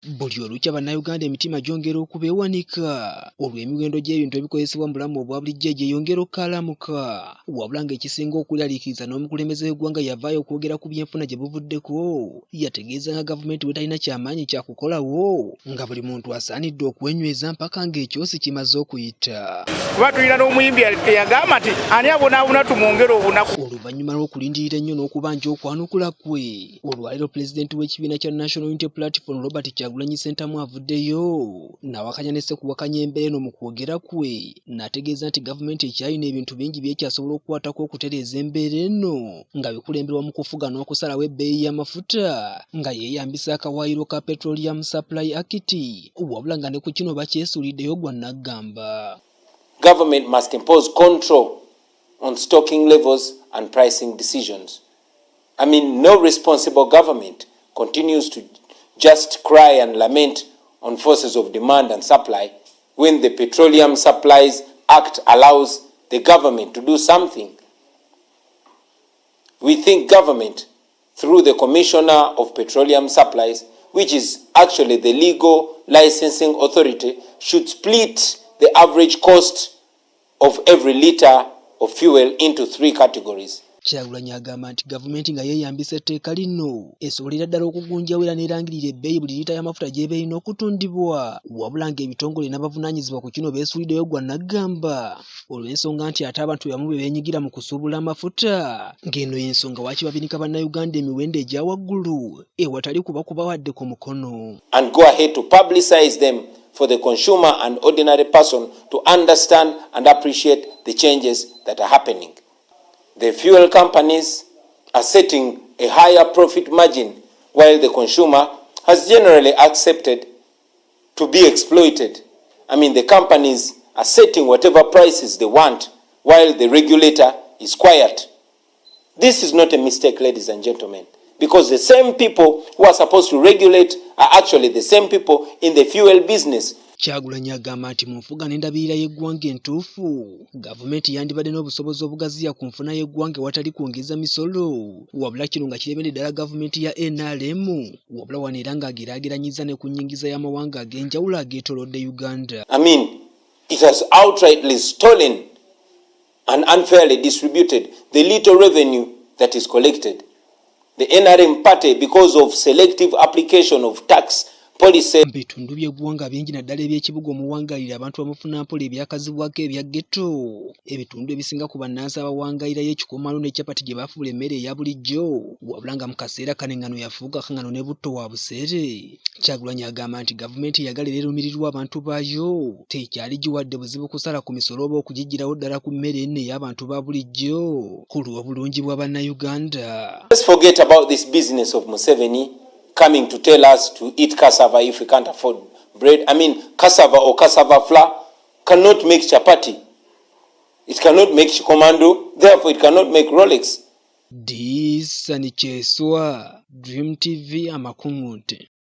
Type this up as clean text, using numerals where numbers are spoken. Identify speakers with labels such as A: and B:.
A: Buli olukya bannayuganda emitima gyongera okubeewanika olw'emiwendo gy'ebintu ebikozesebwa mu bulamu obwa bulijjo gyeyongera okukalamuka wabula ng'ekisinga okulaliikiriza n'omukulembeze w'eggwanga yavaayo okwogera ku byenfuna gye buvuddeko yategeeza nga gavumenti bwe talina kyamaanyi kya kukolawo nga buli muntu asaanidde okwenyweza mpaka ng'ekyosi kimaze okuyita.
B: Kuba tulina n'omuyimbi eyagamba nti ani abonaabona tumwongere obunaku.
A: Oluvannyuma lw'okulindirira ennyo n'okubanja okwanukula kwe olwaleero pulezidenti w'ekibiina kya National Unity Platform Robert KYAGULANYI Ssentamu avuddeyo n'awakanya ne Ssekuwakanya embeera eno mu kwogera kwe n'ategeeza nti gavumenti ekyalina ebintu bingi by'ekyasobola okukwatako okutereeza embeera eno nga bikulemberwa mu kufuga n'okusalawo ebbeeyi y'amafuta nga yeeyambisa akawaayiro ka Petroleum Supply Act wabula nga ne ku kino bakyesuuliddeyo gwa Naggamba.
C: Government must impose control on stocking levels and pricing decisions. I mean, no responsible government continues to just cry and lament on forces of demand and supply when the Petroleum Supplies Act allows the government to do something. We think government, through the Commissioner of Petroleum Supplies, which is actually the legal licensing authority, should split the average cost of every litre of fuel into 3 categories.
A: KYAGULANYI agamba nti gavumenti nga yeeyambisa etteeka lino esobolera ddala okugunjawo era n'erangirira ebbeeyi buli liita y'amafuta gy'eba erina okutundibwa wabula ng'ebitongole n'abavunaanyizibwa ku kino beesuuliddeyo gwa Naggamba olw'ensonga nti ate abantu bamu be beenyigira mu kusuubula amafuta ng'eno y'ensonga lwaki babinika bannayuganda emiwendo egya waggulu ewatali kubakuba wadde ku mukono.
C: And go ahead to publicize them for the consumer and ordinary person to understand and appreciate the changes that are happening. The fuel companies are setting a higher profit margin while the consumer has generally accepted to be exploited. I mean, the companies are setting whatever prices they want while the regulator is quiet. This is not a mistake, ladies and gentlemen, because the same people who are supposed to regulate are actually the same people in the fuel business.
A: KYAGULANYI agamba nti mu nfuga n'endabirira y'eggwanga entuufu gavumenti yandibadde n'obusobozi obugaziya ku nfuna y'eggwanga watali kwongeza misolo wabula kino nga kiremedde ddala gavumenti ya NRM wabula wano era ng'ageraageranyiza ne ku nnyingiza y'amawanga ag'enjawulo ageetoolodde Uganda.
C: I mean, it has outrightly stolen and unfairly distributed the little revenue that is collected. The NRM party, because of selective application of tax policy.
A: Bitundu by'eggwanga bingi naddala eby'ekibuga omuwangaalira abantu bamufuna mpola ebyakazibwako ebya ghetto ebitundu ebisinga ku bannansi abawangaalira y'ekikomalo n'ekyapati gye bafuula emmere eya bulijjo wabula nga mu kaseera kano engano yafuuka kangano ne butto wa buseere. KYAGULANYI agamba nti gavumenti yagalera erumirirwa abantu baayo tekyali giwadde buzibu kusala ku misolo oba okugigirawo ddala ku mmere eno ey'abantu ba bulijjo ku lw'obulungi bwa bannayuganda.
C: Let's forget about this business of Museveni coming to tell us to eat cassava if we can't afford bread. I mean, cassava or cassava flour cannot make chapati. It cannot make chikomando, therefore it cannot make Rolex.
A: This and Cheswa Dream TV Amakungunte.